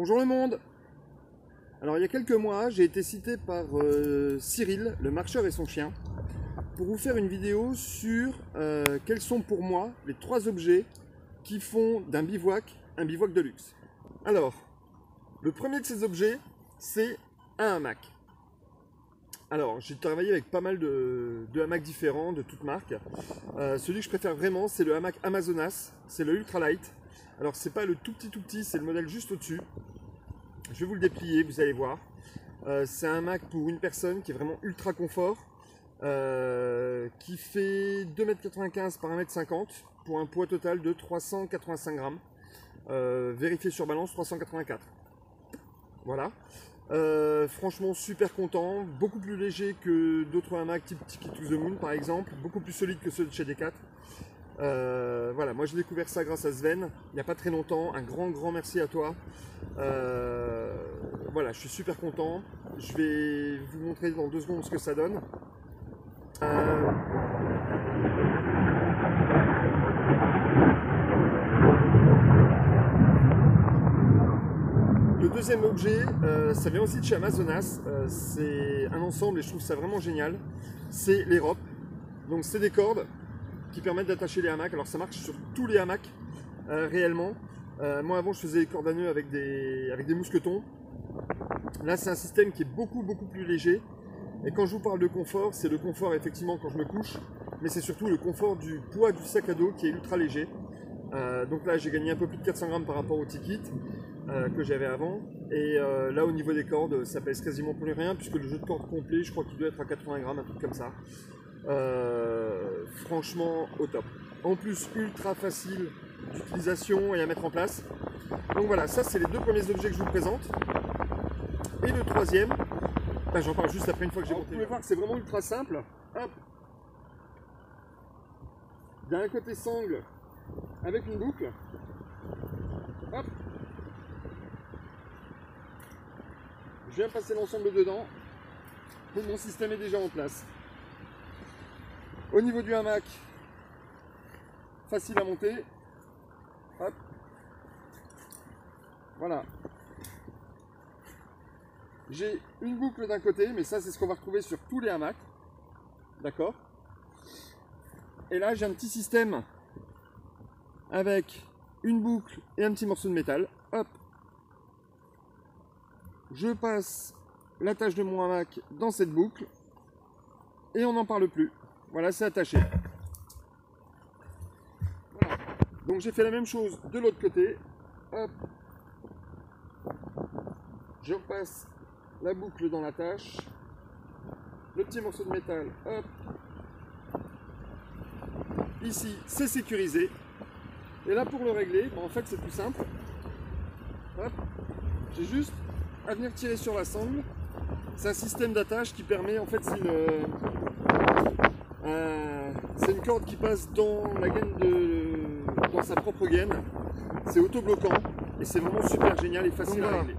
Bonjour le monde. Alors il y a quelques mois, j'ai été cité par Cyril, le marcheur et son chien, pour vous faire une vidéo sur quels sont pour moi les 3 objets qui font d'un bivouac un bivouac de luxe. Alors, le premier de ces objets, c'est un hamac. Alors, j'ai travaillé avec pas mal de hamacs différents, de toutes marques. Celui que je préfère vraiment, c'est le hamac Amazonas, c'est le ultralight. Alors, c'est pas le tout petit, c'est le modèle juste au-dessus. Je vais vous le déplier, vous allez voir. C'est un hamac pour une personne qui est vraiment ultra confort, qui fait 2,95 m par 1,50 m pour un poids total de 385 grammes. Vérifié sur balance, 384. Voilà. Franchement super content, beaucoup plus léger que d'autres hamacs type Ticket to the Moon par exemple, beaucoup plus solide que ceux de chez Decat. Voilà, moi j'ai découvert ça grâce à Sven, il n'y a pas très longtemps, un grand merci à toi. Voilà, je suis super content, je vais vous montrer dans 2 secondes ce que ça donne. Le deuxième objet, ça vient aussi de chez Amazonas, c'est un ensemble et je trouve ça vraiment génial, c'est les ropes. Donc c'est des cordes qui permettent d'attacher les hamacs, alors ça marche sur tous les hamacs réellement. Moi avant je faisais des cordes à nœuds avec des mousquetons. Là c'est un système qui est beaucoup plus léger. Et quand je vous parle de confort, c'est le confort effectivement quand je me couche, mais c'est surtout le confort du poids du sac à dos qui est ultra léger. Donc là j'ai gagné un peu plus de 400 grammes par rapport au Ticket que j'avais avant. Et là au niveau des cordes, ça pèse quasiment plus rien puisque le jeu de cordes complet, je crois qu'il doit être à 80 grammes, un truc comme ça. Franchement au top. En plus ultra facile d'utilisation et à mettre en place. Donc voilà, ça c'est les 2 premiers objets que je vous présente. Et le troisième, j'en parle juste après une fois que j'ai monté. Vous pouvez voir que c'est vraiment ultra simple. Hop. Il y a un côté sangle avec une boucle. Hop. Je viens passer l'ensemble dedans. Et mon système est déjà en place. Au niveau du hamac, facile à monter. Hop. Voilà. J'ai une boucle d'un côté, mais ça c'est ce qu'on va retrouver sur tous les hamacs. D'accord. Et là j'ai un petit système avec une boucle et un petit morceau de métal. Hop. Je passe l'attache de mon hamac dans cette boucle et on n'en parle plus. Voilà, c'est attaché. Voilà. Donc j'ai fait la même chose de l'autre côté. Hop. Je repasse la boucle dans l'attache, le petit morceau de métal, hop. Ici, c'est sécurisé. Et là, pour le régler, en fait, c'est plus simple. Hop. J'ai juste à venir tirer sur la sangle. C'est un système d'attache qui permet, en fait, c'est une corde qui passe dans la gaine dans sa propre gaine. C'est auto-bloquant et c'est vraiment super génial et facile à régler.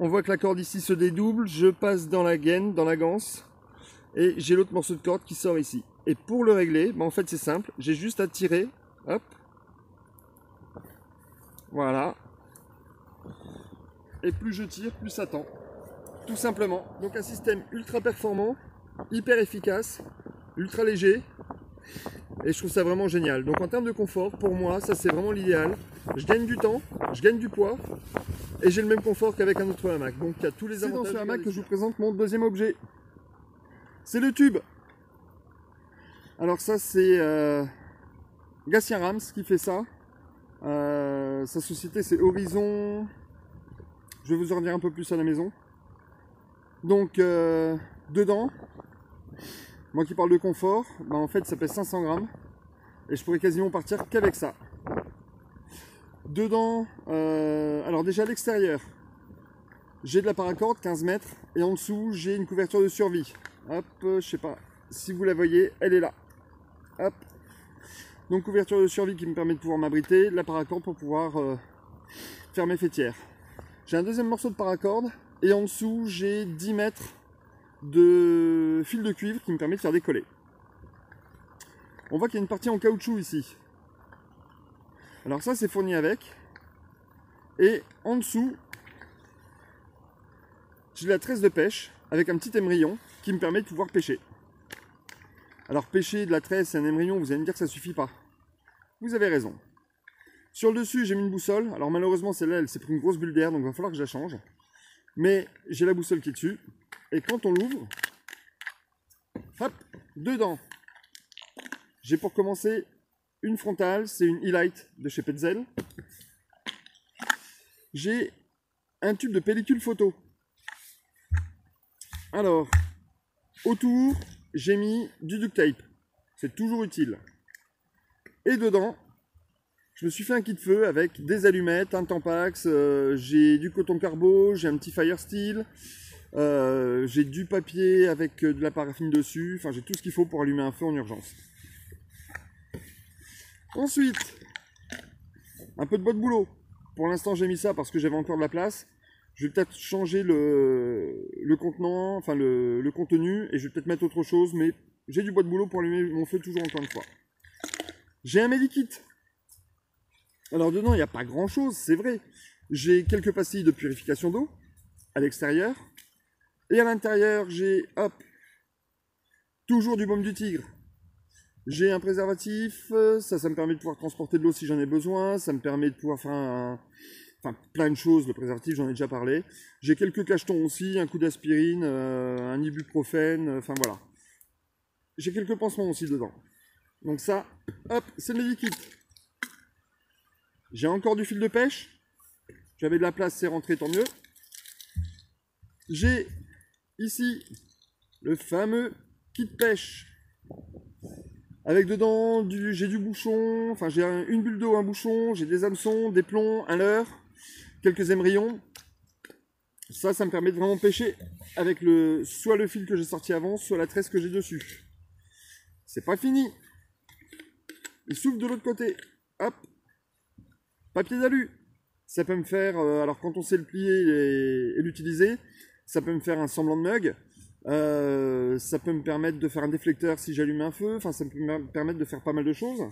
On voit que la corde ici se dédouble, je passe dans la gaine, dans la ganse, et j'ai l'autre morceau de corde qui sort ici. Et pour le régler, en fait c'est simple, j'ai juste à tirer, hop, voilà, et plus je tire, plus ça tend, tout simplement. Donc un système ultra performant, hyper efficace, ultra léger, et je trouve ça vraiment génial. Donc en termes de confort, pour moi, ça c'est vraiment l'idéal. Je gagne du temps, je gagne du poids, et j'ai le même confort qu'avec un autre hamac. Donc il y a tous les avantages. C'est dans ce hamac que je vous présente mon deuxième objet. C'est le tube. Alors ça c'est Gatien Rams qui fait ça. Sa société c'est Horizon. Je vais vous en dire un peu plus à la maison. Donc dedans, moi qui parle de confort, en fait ça pèse 500 grammes. Et je pourrais quasiment partir qu'avec ça. Dedans, alors déjà à l'extérieur, j'ai de la paracorde 15 mètres et en dessous j'ai une couverture de survie. Hop, je sais pas si vous la voyez, elle est là. Hop. Donc couverture de survie qui me permet de pouvoir m'abriter, de la paracorde pour pouvoir faire mes fêtières. J'ai un deuxième morceau de paracorde et en dessous j'ai 10 mètres de fil de cuivre qui me permet de faire décoller. On voit qu'il y a une partie en caoutchouc ici. Alors ça c'est fourni avec. Et en dessous, j'ai de la tresse de pêche avec un petit émerillon qui me permet de pouvoir pêcher. Alors pêcher de la tresse et un émerillon, vous allez me dire que ça suffit pas. Vous avez raison. Sur le dessus, j'ai mis une boussole. Alors malheureusement, celle-là, elle s'est pris une grosse bulle d'air, donc il va falloir que je la change. Mais j'ai la boussole qui est dessus. Et quand on l'ouvre, hop, dedans, j'ai pour commencer une frontale, c'est une E-Light de chez Petzl. J'ai un tube de pellicule photo. Alors, autour, j'ai mis du duct tape. C'est toujours utile. Et dedans, je me suis fait un kit feu avec des allumettes, un Tampax, j'ai du coton carbo, j'ai un petit fire steel, j'ai du papier avec de la paraffine dessus, enfin j'ai tout ce qu'il faut pour allumer un feu en urgence. Ensuite, un peu de bois de boulot. Pour l'instant j'ai mis ça parce que j'avais encore de la place. Je vais peut-être changer le contenant, enfin le contenu, et je vais peut-être mettre autre chose, mais j'ai du bois de boulot pour allumer mon feu toujours encore une fois. J'ai un medikit. Alors dedans, il n'y a pas grand chose, c'est vrai. J'ai quelques pastilles de purification d'eau à l'extérieur. Et à l'intérieur, j'ai, hop, toujours du baume du tigre. J'ai un préservatif, ça me permet de pouvoir transporter de l'eau si j'en ai besoin. Ça me permet de pouvoir faire plein de choses. Le préservatif, j'en ai déjà parlé. J'ai quelques cachetons aussi, un coup d'aspirine, un ibuprofène, enfin voilà. J'ai quelques pansements aussi dedans. Donc ça, hop, c'est le medikit. J'ai encore du fil de pêche. J'avais de la place, c'est rentré, tant mieux. J'ai ici le fameux kit pêche. Avec dedans, j'ai du bouchon, enfin j'ai une bulle d'eau, un bouchon, j'ai des hameçons, des plombs, un leurre, quelques émerillons. Ça me permet de vraiment pêcher avec soit le fil que j'ai sorti avant, soit la tresse que j'ai dessus. C'est pas fini. Il s'ouvre de l'autre côté. Hop. Papier d'alu, ça peut me faire, alors quand on sait le plier et l'utiliser, ça peut me faire un semblant de mug, ça peut me permettre de faire un déflecteur si j'allume un feu, enfin ça peut me permettre de faire pas mal de choses.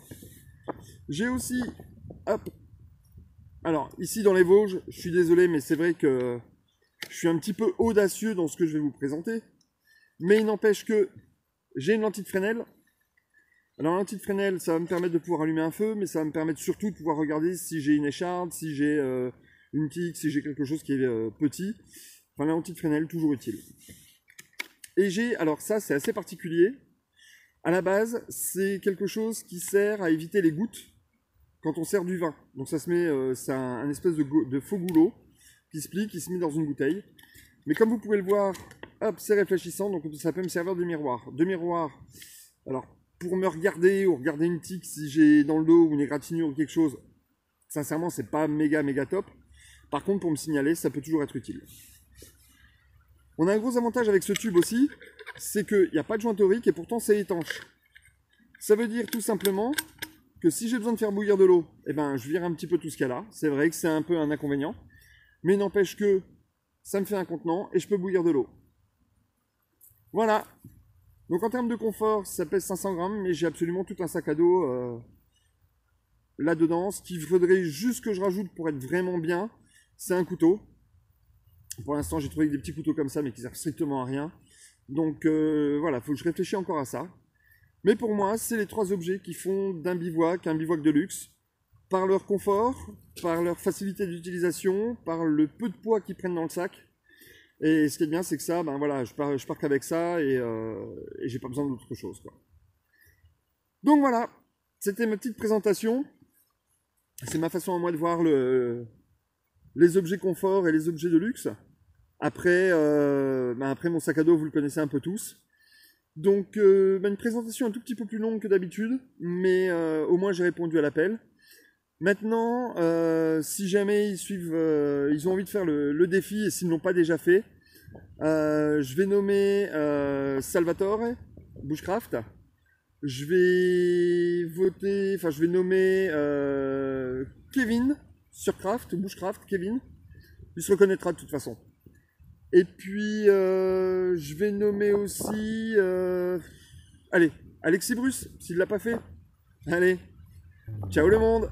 J'ai aussi, hop, alors ici dans les Vosges, je suis désolé mais c'est vrai que je suis un petit peu audacieux dans ce que je vais vous présenter, mais il n'empêche que j'ai une lentille de Fresnel. Alors la lentille de Fresnel, ça va me permettre de pouvoir allumer un feu, mais ça va me permettre surtout de pouvoir regarder si j'ai une écharde, si j'ai une tique, si j'ai quelque chose qui est petit. Enfin la lentille de Fresnel, toujours utile. Et j'ai, alors ça c'est assez particulier, à la base c'est quelque chose qui sert à éviter les gouttes quand on sert du vin. Donc ça se met, c'est un espèce de faux goulot qui se plie, qui se met dans une bouteille. Mais comme vous pouvez le voir, hop, c'est réfléchissant, donc ça peut me servir de miroir. De miroir, alors pour me regarder ou regarder une tique si j'ai dans le dos ou une égratignure ou quelque chose, sincèrement c'est pas méga top. Par contre pour me signaler ça peut toujours être utile. On a un gros avantage avec ce tube aussi, c'est qu'il n'y a pas de joint torique et pourtant c'est étanche. Ça veut dire tout simplement que si j'ai besoin de faire bouillir de l'eau, eh ben, je vire un petit peu tout ce qu'il y a là. C'est vrai que c'est un peu un inconvénient, mais il n'empêche que ça me fait un contenant et je peux bouillir de l'eau. Voilà. Donc en termes de confort, ça pèse 500 grammes, mais j'ai absolument tout un sac à dos là-dedans. Ce qu'il faudrait juste que je rajoute pour être vraiment bien, c'est un couteau. Pour l'instant, j'ai trouvé des petits couteaux comme ça, mais qui servent strictement à rien. Donc voilà, il faut que je réfléchisse encore à ça. Mais pour moi, c'est les trois objets qui font d'un bivouac un bivouac de luxe. Par leur confort, par leur facilité d'utilisation, par le peu de poids qu'ils prennent dans le sac. Et ce qui est bien, c'est que ça, ben voilà, je pars qu'avec ça et j'ai pas besoin d'autre chose, quoi. Donc voilà, c'était ma petite présentation. C'est ma façon à moi de voir les objets confort et les objets de luxe. Après, après mon sac à dos, vous le connaissez un peu tous. Donc une présentation un tout petit peu plus longue que d'habitude, mais au moins j'ai répondu à l'appel. Maintenant, si jamais ils ont envie de faire le défi et s'ils ne l'ont pas déjà fait, je vais nommer Salvatore Bushcraft. Je vais nommer Kevin Surcraft, Bushcraft, Kevin. Il se reconnaîtra de toute façon. Et puis je vais nommer aussi, allez, Alexis Bruce, s'il ne l'a pas fait. Allez, ciao le monde!